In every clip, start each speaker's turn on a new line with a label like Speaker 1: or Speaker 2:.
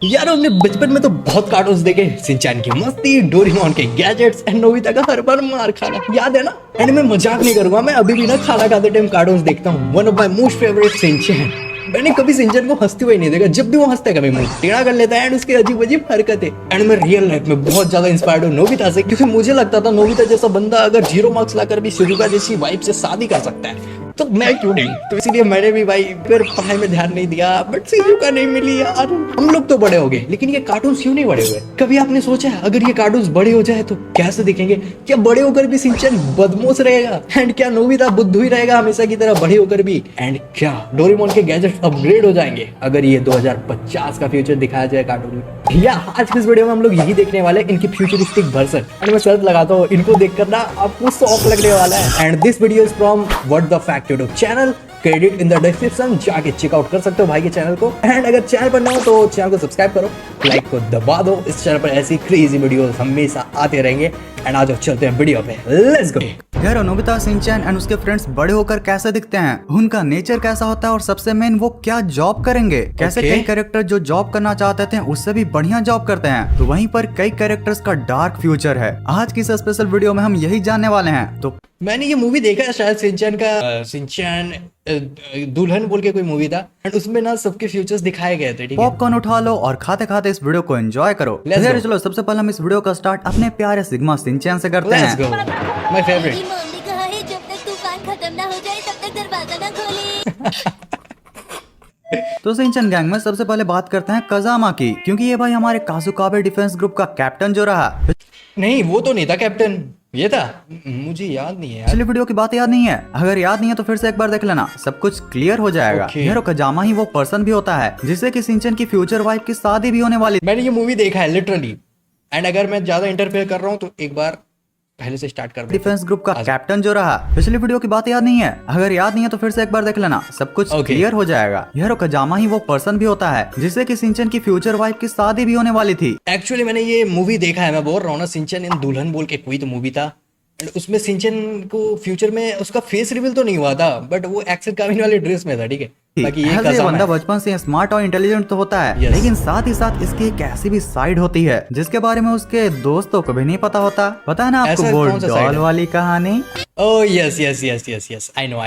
Speaker 1: यार हमने बचपन में तो बहुत कार्टून्स देखे, शिनचैन की मस्ती, डोरेमोन के गैजेट्स एंड नोबिता का हर बार मार खाना, याद है ना। एंड मैं मजाक नहीं करूंगा, मैं अभी भी ना खाना खाते टाइम कार्टून्स देखता हूँ। One of my most favourite Shinchan. मैंने कभी शिनचैन को हंसते हुए नहीं देखा, जब भी वो हंसता है कभी मुंह टेढ़ा कर लेता है एंड उसकी अजीब अजीब हरकतें। एंड मैं रियल लाइफ में बहुत ज्यादा इंस्पायर्ड हूँ नोबिता से, क्योंकि मुझे लगता था नोबिता जैसा बंदा अगर 0 मार्क्स लाकर भी शिजुका जैसी वाइफ से शादी कर सकता है तो मैं क्यों नहीं। तो इसीलिए मैंने भी भाई फिर पढ़ाई में ध्यान नहीं दिया, बट शिजुका नहीं मिली यार। हम लोग तो बड़े हो गए, लेकिन ये कार्टून्स क्यों नहीं बड़े हुए। कभी आपने सोचा है अगर ये कार्टून्स बड़े हो जाए तो कैसे दिखेंगे? क्या बड़े होकर भी शिनचैन बदमाश रहेगा? एंड क्या नोबिता बुद्धू ही रहेगा हमेशा की तरह बड़े होकर भी? एंड क्या डोरेमोन के गैजेट्स अपग्रेड हो जाएंगे अगर ये 2050 का फ्यूचर दिखाया जाए कार्टून में? या आज की इस वीडियो में हम लोग यही देखने वाले इनकी फ्यूचरिस्टिक वर्जन। एंड मैं शर्त लगाता हूँ इनको देखकर ना आपको शौक लगने वाला है। And this video is from what the fact YouTube channel, credit in the description, जाके चेकआउट कर सकते हो भाई के चैनल को। एंड अगर चैनल पर नए हो तो चैनल को सब्सक्राइब करो, लाइक को दबा दो। इस चैनल पर ऐसी क्रेजी वीडियोस हमेशा आते रहेंगे। एंड आज चलते हैं वीडियो पे, लेट्स गो।
Speaker 2: यार नोबिता, शिनचैन एंड उसके फ्रेंड्स बड़े होकर कैसे दिखते हैं, उनका नेचर कैसा होता है और सबसे मेन वो क्या जॉब करेंगे, कैसे कई कैरेक्टर जो जॉब करना चाहते थे उससे भी बढ़िया जॉब करते हैं, तो वहीं पर कई कैरेक्टर्स का डार्क फ्यूचर है। आज की इस स्पेशल वीडियो में हम यही जानने वाले हैं। तो
Speaker 1: मैंने ये मूवी देखा है शायद शिनचैन का, शिनचैन दुल्हन बोल के कोई मूवी था एंड उसमें ना सबके फ्यूचर्स दिखाए गए थे। ठीक है,
Speaker 2: पॉपकॉर्न उठा लो और खाते खाते इस वीडियो को एंजॉय करो।
Speaker 1: Let's go.
Speaker 2: चलो सबसे पहले हम इस वीडियो का स्टार्ट अपने प्यारे सिग्मा शिनचैन से करते
Speaker 1: लेट्स
Speaker 2: हैं।
Speaker 1: गो, माय फेवरेट।
Speaker 3: मेरी मॉम ने कहा है जब तक तूफान खत्म ना हो जाए तब तक दरवाजा ना खोले।
Speaker 2: तो शिनचैन गैंग में सबसे पहले बात करते हैं कजामा की, क्योंकि ये भाई हमारे काजुकाबे डिफेंस ग्रुप का कैप्टन जो रहा।
Speaker 1: नहीं वो तो नहीं था कैप्टन, ये था, मुझे याद नहीं है यार।
Speaker 2: पिछली वीडियो की बात याद नहीं है? अगर याद नहीं है तो फिर से एक बार देख लेना, सब कुछ क्लियर हो जाएगा।
Speaker 1: Okay.
Speaker 2: यार कजामा ही वो पर्सन भी होता है जिससे कि शिनचैन की फ्यूचर वाइफ की शादी भी होने वाली।
Speaker 1: मैंने ये मूवी देखा है लिटरली। एंड अगर मैं ज्यादा इंटरफेयर कर रहा हूँ तो एक बार पहले से स्टार्ट कर दे।
Speaker 2: डिफेंस ग्रुप का कैप्टन जो रहा। पिछली वीडियो की बात याद नहीं है? अगर याद नहीं है तो फिर से एक बार देख लेना, सब कुछ
Speaker 1: Okay.
Speaker 2: क्लियर हो जाएगा। यार कजामा ही वो पर्सन भी होता है जिससे कि शिनचैन की फ्यूचर वाइफ की शादी भी होने वाली थी।
Speaker 1: एक्चुअली मैंने ये मूवी देखा है, मैं बोल रहा हूँ ना, शिनचैन इन दुल्हन बोल के कोई तो मूवी था। एंड उसमें शिनचैन को फ्यूचर में उसका फेस रिवील तो नहीं हुआ था, बट वो एक्शन कामिन वाले ड्रेस में था। ठीक है, बाकी ये
Speaker 2: ऐसे
Speaker 1: कजामा
Speaker 2: बंदा
Speaker 1: है।
Speaker 2: बचपन से स्मार्ट और इंटेलिजेंट तो होता है,
Speaker 1: Yes.
Speaker 2: लेकिन साथ ही साथ इसकी एक ऐसी भी साइड होती है जिसके बारे में उसके दोस्तों को भी नहीं पता होता। पता है ना आपको
Speaker 1: ऐसा
Speaker 2: वो
Speaker 1: कौन सा side
Speaker 2: डॉल
Speaker 1: है?
Speaker 2: वाली कहानी?
Speaker 1: Oh yes yes yes yes yes, I know.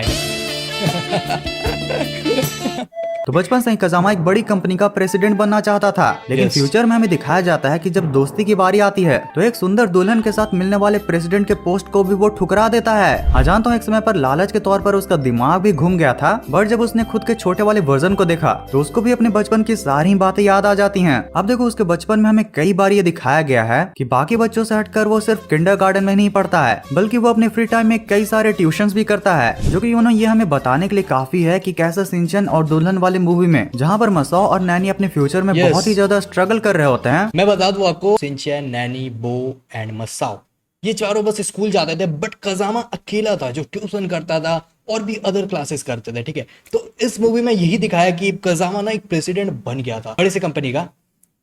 Speaker 2: तो बचपन से ही कजामा एक बड़ी कंपनी का प्रेसिडेंट बनना चाहता था, लेकिन
Speaker 1: Yes.
Speaker 2: फ्यूचर में हमें दिखाया जाता है कि जब दोस्ती की बारी आती है तो एक सुंदर दुल्हन के साथ मिलने वाले प्रेसिडेंट के पोस्ट को भी वो ठुकरा देता है। हाँ जानता हूँ एक समय पर लालच के तौर पर उसका दिमाग भी घूम गया था, बट जब उसने खुद के छोटे वाले वर्जन को देखा तो उसको भी अपने बचपन की सारी बातें याद आ जाती है। अब देखो उसके बचपन में हमें कई बार ये दिखाया गया है कि बाकी बच्चों से हटकर वो सिर्फ किंडरगार्टन में नहीं पढ़ता है, बल्कि वो अपने फ्री टाइम में कई सारे ट्यूशंस भी करता है, जो कि ये हमें बताने के लिए काफी है कि कैसा शिनचैन और दुल्हन वाले मूवी में जहाँ पर मसाओ और नैनी अपने फ्यूचर में
Speaker 1: Yes.
Speaker 2: बहुत ही ज्यादा स्ट्रगल कर रहे होते हैं।
Speaker 1: मैं बता दूं आपको, शिनचैन, नैनी, बो एंड मसाओ ये चारों बस स्कूल जाते थे, बट कजामा अकेला था जो ट्यूशन करता था और भी अदर क्लासेस करते थे। ठीक है, तो इस मूवी में यही दिखाया कि कजामा ना एक प्रेसिडेंट बन गया था बड़े से कंपनी का,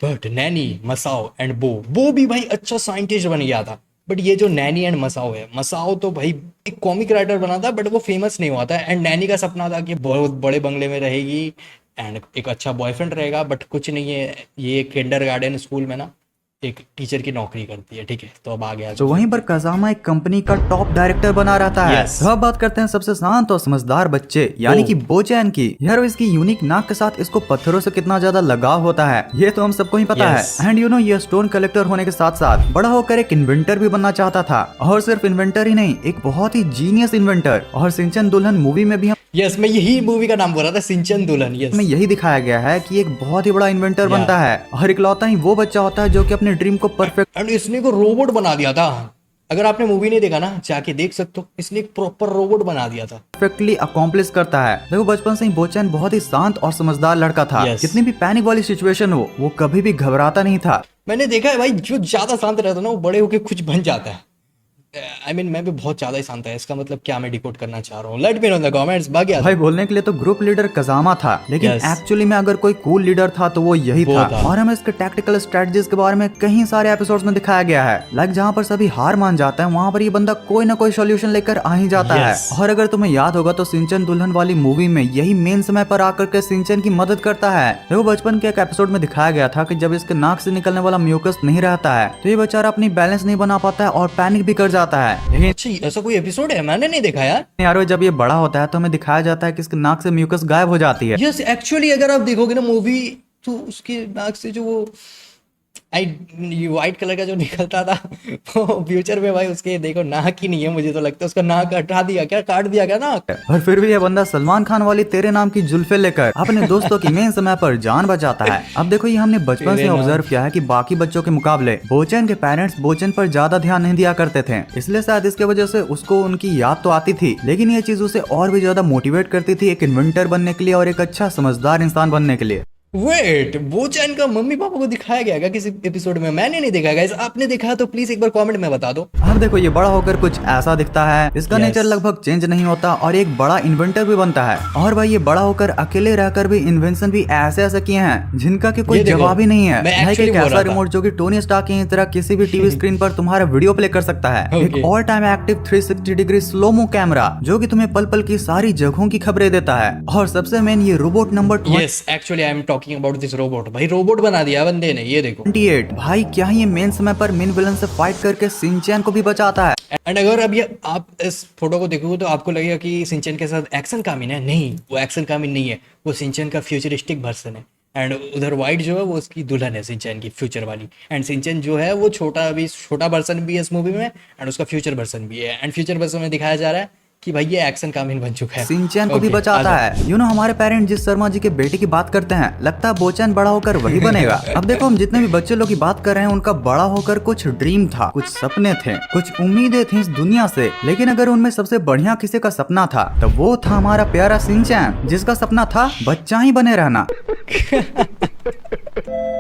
Speaker 1: बट नैनी, मसाओ एंड बो भी भाई अच्छा साइंटिस्ट बन गया था। बट ये जो नैनी एंड मसाओ है, मसाओ तो भाई एक कॉमिक राइटर बना था बट वो फेमस नहीं हुआ था। एंड नैनी का सपना था कि बहुत बड़े बंगले में रहेगी एंड एक अच्छा बॉयफ्रेंड रहेगा, बट कुछ नहीं है, ये किंडरगार्टन स्कूल में ना एक टीचर की नौकरी करती है। ठीक है, तो अब आ गया
Speaker 2: तो वहीं पर कजामा एक कंपनी का टॉप डायरेक्टर बना रहता है।
Speaker 1: Yes.
Speaker 2: तो अब बात करते हैं सबसे शांत और समझदार बच्चे यानी कि बोचैन की। यार इसकी यूनिक नाक के साथ इसको पत्थरों से कितना ज्यादा लगाव होता है ये तो हम सबको ही पता
Speaker 1: Yes.
Speaker 2: है। एंड ये स्टोन कलेक्टर होने के साथ साथ बड़ा होकर एक इन्वेंटर भी बनना चाहता था, और सिर्फ इन्वेंटर ही नहीं, एक बहुत ही जीनियस इन्वेंटर। और शिनचैन दुल्हन मूवी में भी
Speaker 1: यस, मैं यही मूवी का नाम बोल रहा था, शिनचैन दुल्हन। यस,
Speaker 2: में यही दिखाया गया है कि एक बहुत ही बड़ा इन्वेंटर
Speaker 1: Yeah.
Speaker 2: बनता है, और इकलौता ही वो बच्चा होता है जो कि अपने ड्रीम को परफेक्ट
Speaker 1: एंड इसने को रोबोट बना दिया था। अगर आपने मूवी नहीं देखा ना, जाके देख सकते हो, इसने एक प्रॉपर रोबोट बना दिया था।
Speaker 2: परफेक्टली अकॉम्प्लिश करता है। देखो बचपन से ही बोचैन बहुत ही शांत और समझदार लड़का था।
Speaker 1: Yes.
Speaker 2: कितनी भी पैनिक वाली सिचुएशन हो वो कभी भी घबराता नहीं था।
Speaker 1: मैंने देखा है भाई, जो ज्यादा शांत रहता है ना वो बड़े होके कुछ बन जाता है। आई मीन मैं भी बहुत ज्यादा ही शांत है, इसका मतलब क्या मैं डिकोड करना चाह रहा हूँ, let me know in the comments. बाकी
Speaker 2: भाई बोलने के लिए तो ग्रुप लीडर कजामा था, लेकिन
Speaker 1: Yes.
Speaker 2: एक्चुअली में अगर कोई कूल लीडर था तो वो यही
Speaker 1: वो
Speaker 2: था।
Speaker 1: था।
Speaker 2: और हमें इसके टैक्टिकल स्ट्रेटजीज के बारे में कई सारे एपिसोड्स में दिखाया गया है। लाइक जहाँ पर सभी हार मान जाते हैं वहाँ पर ये बंदा कोई ना कोई सोल्यूशन लेकर आ ही जाता
Speaker 1: Yes.
Speaker 2: है। और अगर तुम्हें याद होगा तो सिंचन दुल्हन वाली मूवी में यही मेन समय पर आकर के सिंचन की मदद करता है। देखो बचपन के एक एपिसोड में दिखाया गया था कि जब इसके नाक से निकलने वाला म्यूकस नहीं रहता है तो ये बेचारा अपनी बैलेंस नहीं बना पाता है और पैनिक भी कर जाता है। लेकिन
Speaker 1: अच्छा ऐसा कोई एपिसोड है, मैंने नहीं देखा यार।
Speaker 2: यारो जब ये बड़ा होता है तो हमें दिखाया जाता है कि इसके नाक से म्यूकस गायब हो जाती है।
Speaker 1: यस एक्चुअली अगर आप देखोगे ना मूवी, तो उसके नाक से जो वो व्हाइट कलर का जो निकलता था वो फ्यूचर में भाई उसके देखो नाक ही नहीं है, मुझे तो लगता है उसका नाक हटा दिया क्या, काट दिया क्या नाक।
Speaker 2: और फिर भी ये बंदा सलमान खान वाली तेरे नाम की जुल्फे लेकर अपने दोस्तों की मेन समय पर जान बचाता है। अब देखो ये हमने बचपन से
Speaker 1: तेरे नाम।
Speaker 2: ऑब्जर्व किया है कि बाकी बच्चों के मुकाबले बोचन के पेरेंट्स बोचन पर ज्यादा ध्यान नहीं दिया करते थे, इसलिए शायद इसके वजह से उसको उनकी याद तो आती थी, लेकिन ये चीज उसे और भी ज्यादा मोटिवेट करती थी एक इन्वेंटर बनने के लिए और एक अच्छा समझदार इंसान बनने के लिए।
Speaker 1: वेट, बोचैन का मम्मी पापा को दिखाया गया क्या किसी एपिसोड में? मैंने नहीं देखा गाइस, आपने देखा है तो प्लीज एक बार कमेंट में बता दो।
Speaker 2: अब देखो ये बड़ा होकर कुछ ऐसा दिखता है, इसका
Speaker 1: Yes.
Speaker 2: नेचर लगभग चेंज नहीं होता और एक बड़ा इन्वेंटर भी बनता है। और भाई ये बड़ा होकर अकेले रहकर भी इन्वेंशन भी ऐसे ऐसे किए हैं जिनका कि कोई
Speaker 1: ये देखो,
Speaker 2: जवाब ही नहीं है।
Speaker 1: मैं
Speaker 2: भाई
Speaker 1: actually
Speaker 2: एक
Speaker 1: बोल
Speaker 2: ऐसा
Speaker 1: रहा था।
Speaker 2: रिमोट जो कि टोनी स्टार्क की तरह किसी भी टीवी स्क्रीन पर तुम्हारा वीडियो प्ले कर सकता है। एक
Speaker 1: Okay.
Speaker 2: All time active 360 degree slomo camera जो कि तुम्हें पल पल की सारी जगहों की खबरें देता है। और सबसे मेन ये robot number
Speaker 1: yes actually I am talking about this robot. भाई रोबोट बना दिया बंदे ने, ये देखो।
Speaker 2: 28। भाई क्या ये मेन समय पर मेन विलन से फाइट करके सिंचैन को भी बचाता है।
Speaker 1: एंड अगर अब ये आप इस फोटो को देखोगे तो आपको लगेगा कि सिंचन के साथ एक्शन कामिन है, नहीं वो एक्शन कामिन नहीं है, वो सिंचन का फ्यूचरिस्टिक वर्जन है। एंड उधर वाइट जो है वो उसकी दुल्हन है सिंचन की फ्यूचर वाली। एंड सिंचन जो है वो छोटा वर्जन भी है इस मूवी में एंड उसका फ्यूचर वर्जन भी है। एंड फ्यूचर वर्जन में दिखाया जा रहा है कि भाई ये एक्शन कामिन बन चुका है,
Speaker 2: सिंचैन को भी
Speaker 1: Okay,
Speaker 2: बचाता
Speaker 1: आ
Speaker 2: है। हमारे पेरेंट जिस शर्मा जी के बेटे की बात करते हैं लगता है बोचैन बड़ा होकर वही बनेगा। अब देखो हम जितने भी बच्चे लोग की बात कर रहे हैं उनका बड़ा होकर कुछ ड्रीम था, कुछ सपने थे, कुछ उम्मीदें थी इस दुनिया से, लेकिन अगर उनमें सबसे बढ़िया किसी का सपना था तो वो था हमारा प्यारा सिंचैन जिसका सपना था बच्चा ही बने रहना।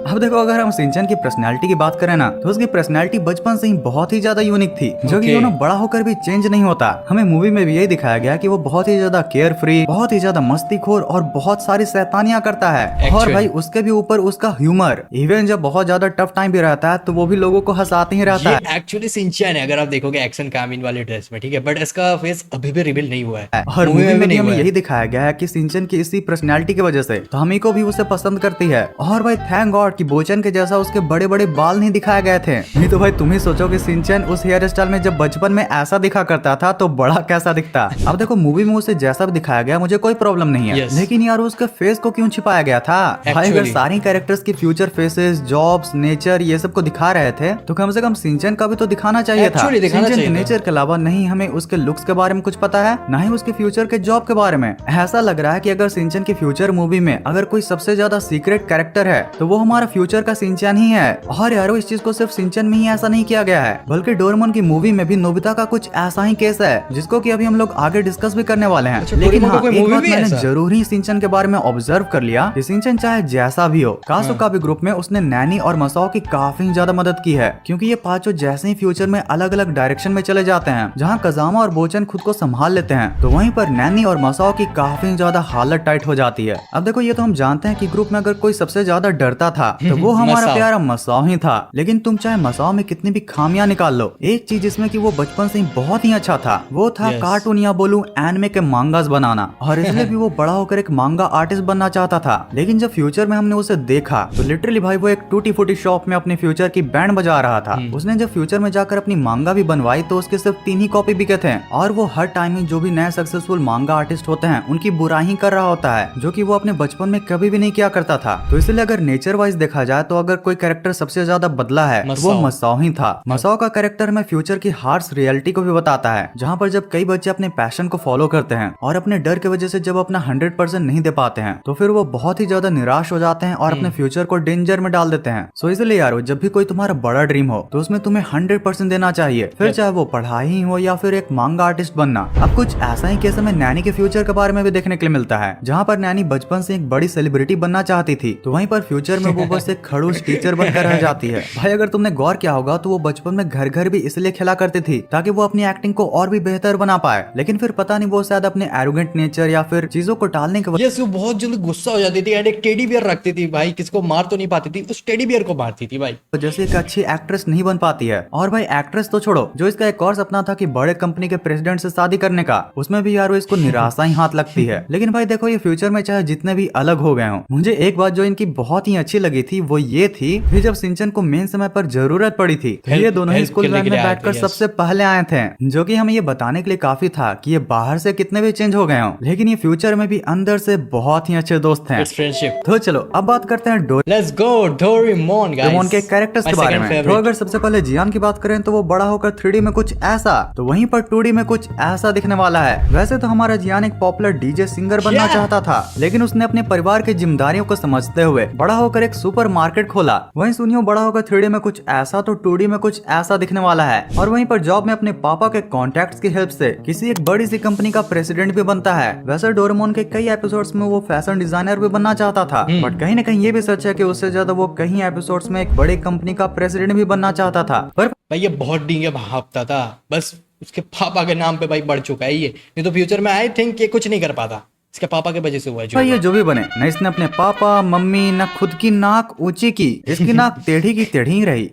Speaker 2: अब देखो अगर हम सिंचन की पर्सनालिटी की बात करें ना तो उसकी पर्सनालिटी बचपन से ही बहुत ही ज्यादा यूनिक थी, जो कि
Speaker 1: Okay.
Speaker 2: बड़ा होकर भी चेंज नहीं होता। हमें मूवी में भी यही दिखाया गया कि वो बहुत ही ज्यादा केयर फ्री, बहुत ही ज्यादा मस्तीखोर और बहुत सारी शैतानियां करता है। और
Speaker 1: Actually.
Speaker 2: भाई उसके भी ऊपर उसका ह्यूमर, इवन जब बहुत ज्यादा टफ टाइम भी रहता है तो वो भी लोगों को हंसाते ही रहता
Speaker 1: ये
Speaker 2: है।
Speaker 1: एक्चुअली सिंचन है अगर आप देखोगे एक्शन कामिन वाले ड्रेस में, ठीक है, बट इसका फेस अभी भी रिवील नहीं हुआ है।
Speaker 2: और मूवी में भी हमें
Speaker 1: हुआ है।
Speaker 2: यही दिखाया गया है कि सिंचन की इसी पर्सनैलिटी की वजह से टॉमी को भी उसे पसंद करती है। और भाई थैंक गॉड कि बोचन के जैसा उसके बड़े बड़े बाल नहीं दिखाए गए थे, नहीं तो भाई तुम ही सोचो कि सिंचन उस हेयर स्टाइल में जब बचपन में ऐसा दिखा करता था तो बड़ा कैसा दिखता। अब देखो मूवी में उसे जैसा भी दिखाया गया मुझे कोई प्रॉब्लम नहीं है,
Speaker 1: Yes.
Speaker 2: लेकिन यार उसके फेस को क्यों छिपाया गया था? भाई अगर
Speaker 1: Actually.
Speaker 2: सारी कैरेक्टर्स की फ्यूचर फेसेस, जॉब्स, नेचर ये सब को दिखा रहे थे तो कम से कम सिंचन का भी तो दिखाना चाहिए था।
Speaker 1: Actually दिखाना
Speaker 2: सिंचन के
Speaker 1: चाहिए था।
Speaker 2: नेचर के अलावा नहीं हमें उसके लुक्स के बारे में कुछ पता है, ना ही उसके फ्यूचर के जॉब के बारे में। ऐसा लग रहा है कि अगर सिंचन की फ्यूचर मूवी में अगर कोई सबसे ज्यादा सीक्रेट कैरेक्टर है तो वो हमारा फ्यूचर का सिंचन ही है। और यारो इस चीज को सिर्फ सिंचन में ही ऐसा नहीं किया गया है, बल्कि डोरेमोन की मूवी में भी नोबिता का कुछ ऐसा ही केस है जिसको कि अभी हम लोग आगे डिस्कस भी करने वाले हैं।
Speaker 1: अच्छा,
Speaker 2: लेकिन
Speaker 1: डोरेमोन का
Speaker 2: हाँ,
Speaker 1: कोई
Speaker 2: एक
Speaker 1: movie
Speaker 2: बात
Speaker 1: भी है
Speaker 2: मैंने
Speaker 1: ऐसा?
Speaker 2: जरूर ही सिंचन के बारे में ऑब्जर्व कर लिया कि सिंचन चाहे जैसा भी हो, कासुका भी ग्रुप में उसने नैनी और मसाओ की काफी ज्यादा मदद की है, क्योंकि ये पांचों जैसे ही फ्यूचर में अलग अलग डायरेक्शन में चले जाते हैं। जहाँ कजामा और बोचन खुद को संभाल लेते हैं तो वहीं पर नैनी और मसाओ की काफी ज्यादा हालत टाइट हो जाती है। अब देखो ये तो हम जानते हैं कि ग्रुप में अगर कोई सबसे ज्यादा डरता था तो वो हमारा
Speaker 1: मसाओ।
Speaker 2: प्यारा मसाओ ही था। लेकिन तुम चाहे मसाओ में कितनी भी खामियां निकाल लो, एक चीज इसमें कि वो बचपन से ही बहुत ही अच्छा था, वो था
Speaker 1: Yes.
Speaker 2: कार्टून या बोलूं एनिमे के मांगास बनाना। और इसलिए भी वो बड़ा होकर एक मांगा आर्टिस्ट बनना चाहता था। लेकिन जब फ्यूचर में हमने उसे देखा तो लिटरली भाई वो एक टूटी फूटी शॉप में अपने फ्यूचर की बैंड बजा रहा था। उसने जब फ्यूचर में जाकर अपनी मांगा भी बनवाई तो उसके सिर्फ 3 ही कॉपी बिके थे। और वो हर टाइम में जो भी नए सक्सेसफुल मांगा आर्टिस्ट होते हैं उनकी बुराई कर रहा होता है, जो कि वो अपने बचपन में कभी भी नहीं किया करता था। तो इसलिए अगर नेचर वाइज देखा जाए तो अगर कोई कैरेक्टर सबसे ज्यादा बदला है तो वो
Speaker 1: मसाओ।
Speaker 2: मसाओ ही था। मसाओ का कैरेक्टर में फ्यूचर की हार्श रियलिटी को भी बताता है, जहाँ पर जब कई बच्चे अपने पैशन को फॉलो करते हैं और अपने डर की वजह से जब अपना 100% नहीं दे पाते हैं तो फिर वो बहुत ही ज्यादा निराश हो जाते हैं और अपने फ्यूचर को डेंजर में डाल देते हैं। सो इसलिए यारो जब भी कोई तुम्हारा बड़ा ड्रीम हो तो उसमें तुम्हें 100% देना चाहिए, फिर चाहे वो पढ़ाई ही हो या फिर एक मांगा आर्टिस्ट बनना। अब कुछ ऐसा ही केस हमें नैनी के फ्यूचर के बारे में भी देखने के लिए मिलता है, जहाँ पर नैनी बचपन से एक बड़ी सेलिब्रिटी बनना चाहती थी, तो वहीं पर फ्यूचर फ्यूचर में वो बस एक खड़ूस टीचर बनकर रह जाती है। भाई अगर तुमने गौर किया होगा तो वो बचपन में घर घर भी इसलिए खेला करती थी ताकि वो अपनी एक्टिंग को और भी बेहतर बना पाए, लेकिन फिर पता नहीं वो शायद अपने एरोगेंट नेचर या फिर चीजों को टालने के
Speaker 1: यस, वो बहुत जल्दी गुस्सा हो जाती थी एंड एक टेडी बियर रखती थी भाई, किसको मार तो नहीं पाती थी, उस टेडी बियर को मारती थी भाई।
Speaker 2: वजह से एक अच्छी एक्ट्रेस नहीं बन पाती है। और भाई एक्ट्रेस तो छोड़ो, जो इसका एक और सपना था कि बड़े कंपनी के प्रेसिडेंट से शादी करने का, उसमें भी यार वो इसको निराशा ही हाथ लगती है। लेकिन भाई देखो, ये फ्यूचर में चाहे जितने भी अलग हो गए हों, मुझे एक बात जो इनकी बहुत ही अच्छी लगी थी वो ये थी कि जब सिंचन को मेन समय पर जरूरत पड़ी थी तो ये दोनों ही स्कूल वैन में बैठकर सबसे पहले आए थे, जो कि हमें ये बताने के लिए काफी था कि ये बाहर से कितने भी चेंज हो गए हों, लेकिन ये फ्यूचर में भी अंदर से बहुत ही अच्छे दोस्त हैं।
Speaker 1: फ्रेंडशिप।
Speaker 2: तो चलो अब बात करते हैं
Speaker 1: let's go Doraemon guys.
Speaker 2: Doraemon के कैरेक्टर्स के बारे में। तो अगर सबसे पहले जियान की बात करें तो वो बड़ा होकर 3D में कुछ ऐसा, तो वहीं पर 2D में कुछ ऐसा दिखने वाला है। वैसे तो हमारा जियान एक पॉपुलर डीजे सिंगर बनना चाहता था, लेकिन उसने अपने परिवार की जिम्मेदारियों को समझते हुए बड़ा होकर एक सुपर मार्केट खोला। वहीं सुनियो, बड़ा होकर 3D में कुछ ऐसा तो 2D में कुछ ऐसा दिखने वाला है। और वहीं पर जॉब में अपने पापा के कॉन्टैक्ट्स की हेल्प से किसी एक बड़ी सी कंपनी का प्रेसिडेंट भी बनता है। वैसे डोरेमोन के कई एपिसोड्स में वो फैशन डिजाइनर भी बनना चाहता था, बट कहीं न कहीं ये भी सच है कि उससे ज्यादा वो कई एपिसोड्स में एक बड़ी कंपनी का प्रेसिडेंट भी बनना चाहता था। पर
Speaker 1: भाई ये बहुत डींगे भापता था, बस उसके पापा के नाम पे भाई बढ़ चुका है ये, नहीं तो फ्यूचर में आई थिंक ये कुछ नहीं कर पाता, इसके पापा के वजह से हुआ है
Speaker 2: ये जो भी बने न, इसने अपने पापा मम्मी न खुद की नाक ऊंची की, इसकी नाक टेढ़ी की टेढ़ी ही रही।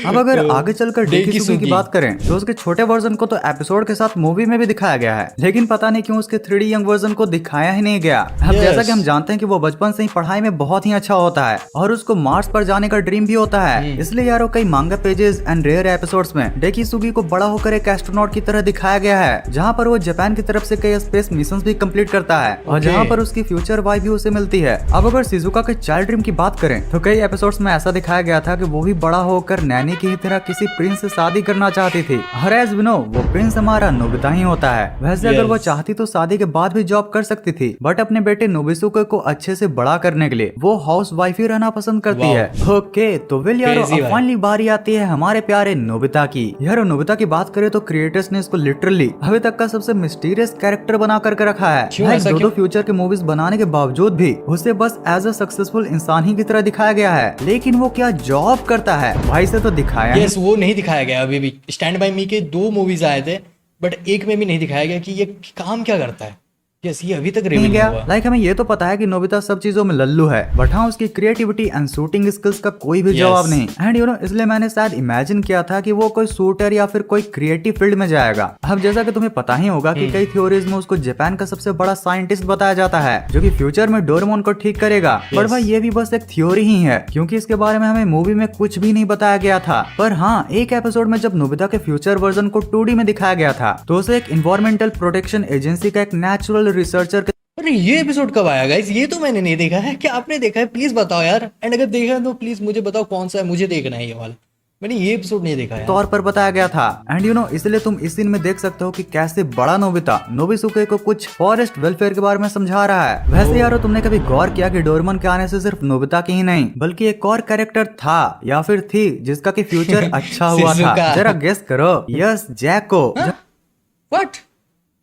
Speaker 2: अब अगर आगे चलकर डेकिसुगी की बात करें तो उसके छोटे वर्जन को तो एपिसोड के साथ मूवी में भी दिखाया गया है, लेकिन पता नहीं क्यों उसके 3D यंग वर्जन को दिखाया ही नहीं गया। अब जैसा कि हम जानते हैं कि वो बचपन से ही पढ़ाई में बहुत ही अच्छा होता है और उसको मार्स पर जाने का ड्रीम भी होता है, इसलिए यारो कई मांगा पेजेस एंड रेयर एपिसोड्स में डेकिसुगी को बड़ा होकर एक एस्ट्रोनॉट की तरह दिखाया गया है, जहाँ पर वो जापान की तरफ से कई स्पेस मिशन भी कंप्लीट करता है और जहाँ पर उसकी फ्यूचर वाइफ भी उसे मिलती है। अब अगर शिजुका के चाइल्ड ड्रीम की बात करें तो कई एपिसोड्स में ऐसा दिखाया गया था कि वो भी बड़ा होकर नैनी की ही तरह किसी प्रिंस से शादी करना चाहती थी। और एज वी नो, वो प्रिंस हमारा नोबिता ही होता है। वैसे अगर वो चाहती तो शादी के बाद भी जॉब कर सकती थी, बट अपने बेटे नोबिसुके को अच्छे से बड़ा करने के लिए वो हाउस वाइफ ही रहना पसंद करती है। ओके, तो विल यारो फाइनली बारी आती है हमारे प्यारे नोबिता की। यारो नोबिता की बात करें तो क्रिएटर्स ने इसको लिटरली अभी तक का सबसे मिस्टीरियस कैरेक्टर बना करके रखा है। दो फ्यूचर के मूवीज बनाने के बावजूद भी उसे बस एज अ सक्सेसफुल इंसान ही की तरह दिखाया गया है, लेकिन वो क्या जॉब करता है भाई से तो दिखाया
Speaker 1: yes, वो नहीं दिखाया गया अभी भी। स्टैंड बाय मी के 2 मूवीज आए थे, बट एक में भी नहीं दिखाया गया कि ये काम क्या करता है। यस, ये अभी तक रिवील नहीं हुआ।
Speaker 2: लाइक हमें ये तो पता है कि नोबिता सब चीजों में लल्लू है, बट हाँ उसकी क्रिएटिविटी एंड शूटिंग स्किल्स का कोई भी जवाब नहीं। एंड यू नो, इसलिए मैंने शायद इमेजिन किया था कि वो कोई शूटर या फिर कोई क्रिएटिव फील्ड में जाएगा। अब जैसा कि तुम्हें पता ही होगा कि कई थ्योरीज में उसको जापान का सबसे बड़ा साइंटिस्ट बताया जाता है, जो कि फ्यूचर में डोरेमोन को ठीक करेगा। पर भाई ये भी बस एक थ्योरी ही है, क्योंकि इसके बारे में हमें मूवी में कुछ भी नहीं बताया गया था। पर हाँ, एक एपिसोड में जब नोबिता के फ्यूचर वर्जन को 2D में दिखाया गया था तो उसे एक इन्वायरमेंटल प्रोटेक्शन एजेंसी का एक नेचुरल रिसर्चर।
Speaker 1: अरे ये एपिसोड कब आया गाइस? ये तो मैंने नहीं देखा है। क्या आपने देखा है? प्लीज बताओ यार। एंड अगर देखा है तो प्लीज मुझे बताओ कौन सा है, मुझे देखना है ये वाला। मैंने ये एपिसोड नहीं देखा है।
Speaker 2: तौर पर बताया गया था। एंड यू नो, इसलिए तुम इस सीन में देख सकते हो कि कैसे बड़ा नोबिता नोबिसुके को कुछ फॉरेस्ट वेलफेयर के बारे में समझा रहा है। वैसे यारो, तुमने कभी गौर किया कि डोरेमोन के आने से सिर्फ नोबिता की ही नहीं बल्कि एक और कैरेक्टर था या फिर थी जिसका कि फ्यूचर अच्छा हुआ था? जरा गेस करो। यस, जैको।
Speaker 1: व्हाट?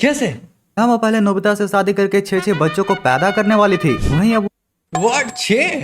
Speaker 1: कैसे?
Speaker 2: वो पहले नोबिता से शादी करके 6 बच्चों को पैदा करने वाली थी, वहीं अब
Speaker 1: व्हाट 6?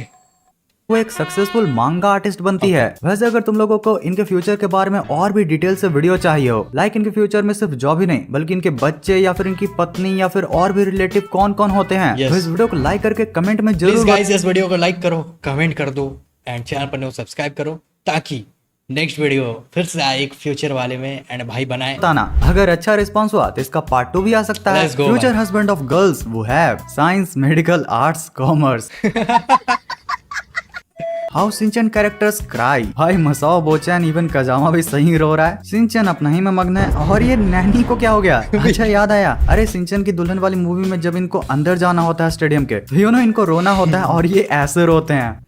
Speaker 2: वो एक सक्सेसफुल मांगा आर्टिस्ट बनती है। वैसे अगर तुम लोगों को इनके फ्यूचर के बारे में और भी डिटेल से वीडियो चाहिए हो, लाइक इनके फ्यूचर में सिर्फ जॉब ही नहीं बल्कि इनके बच्चे या फिर इनकी पत्नी या फिर और भी रिलेटिव कौन कौन होते हैं, तो इस वीडियो को लाइक करके कमेंट में जरूर
Speaker 1: गाइस इस वीडियो को लाइक करो, कमेंट कर दो एंड चैनल पर नो सब्सक्राइब करो ताकि नेक्स्ट वीडियो फिर से आए एक फ्यूचर वाले में एंड भाई बनाए।
Speaker 2: बताना अगर अच्छा रिस्पांस हुआ तो इसका पार्ट 2 भी आ सकता है। Future husband of girls who have science, medical, arts, commerce. How Shinchan characters cry. भाई मसाओ बोचैन इवन कजामा भी सही रो रहा है। सिंचन अपना ही में मग्न है और ये नैनी को क्या हो गया? अच्छा याद आया, अरे सिंचन की दुल्हन वाली मूवी में जब इनको अंदर जाना होता है स्टेडियम के, तो यू नो इनको रोना होता है और ये ऐसे रोते हैं।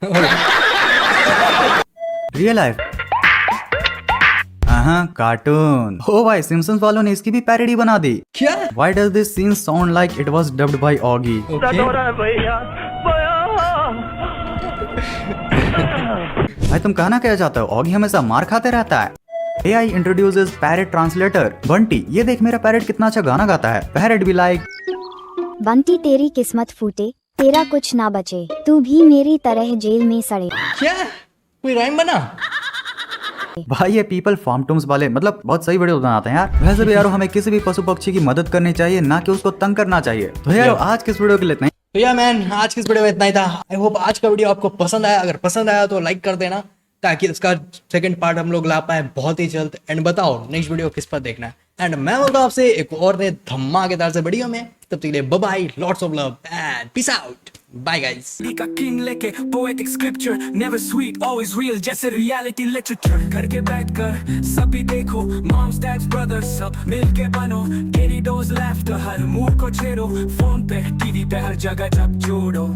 Speaker 2: Real life cartoon. ओ भाई, सिम्पसन्स वालों ने इसकी भी पैरोडी बना दी।
Speaker 1: क्या?
Speaker 2: Why does this scene sound like it was dubbed by Augie? भाई तुम कहना क्या चाहते हो? ऑगी हमेशा मार खाते रहता है। AI introduces parrot translator Bunty. ये देख मेरा पैरट कितना अच्छा गाना गाता है। पैरट भी लाइक
Speaker 4: बंटी तेरी किस्मत फूटे, तेरा कुछ ना बचे, तू भी मेरी तरह जेल में सड़े।
Speaker 1: क्या कोई राइम बना?
Speaker 2: भाई ये पीपल फार्म टूम्स वाले मतलब बहुत सही वीडियो बनाते हैं यार। वैसे भी यार हमें किसी भी पशु पक्षी की मदद करनी चाहिए, ना कि उसको तंग करना चाहिए। तो यार आज किस वीडियो के लिए इतना ही।
Speaker 1: तो या मैन आज की इस वीडियो में इतना ही था। आई होप आज का वीडियो आपको पसंद आया। अगर पसंद आया तो लाइक कर देना ताकि इसका सेकंड पार्ट हम लोग ला पाए बहुत ही जल्द। एंड बताओ नेक्स्ट वीडियो किस पर देखना है। एंड मैं बोलता हूं आपसे एक और नए धमाकेदार से वीडियो में। तब तक के लिए bye bye, lots of love and peace out. Bye guys.
Speaker 5: का किंग लेके poetic scripture never sweet always real जैसे रियलिटी लिटरेचर करके बैठ कर सभी देखो मॉम्स डैड्स ब्रदर्स सब मिलके बनो केरी डोज लेफ्ट हर मूड को छेड़ो फोन पे टीवी पे हर जगह जब जोड़ो।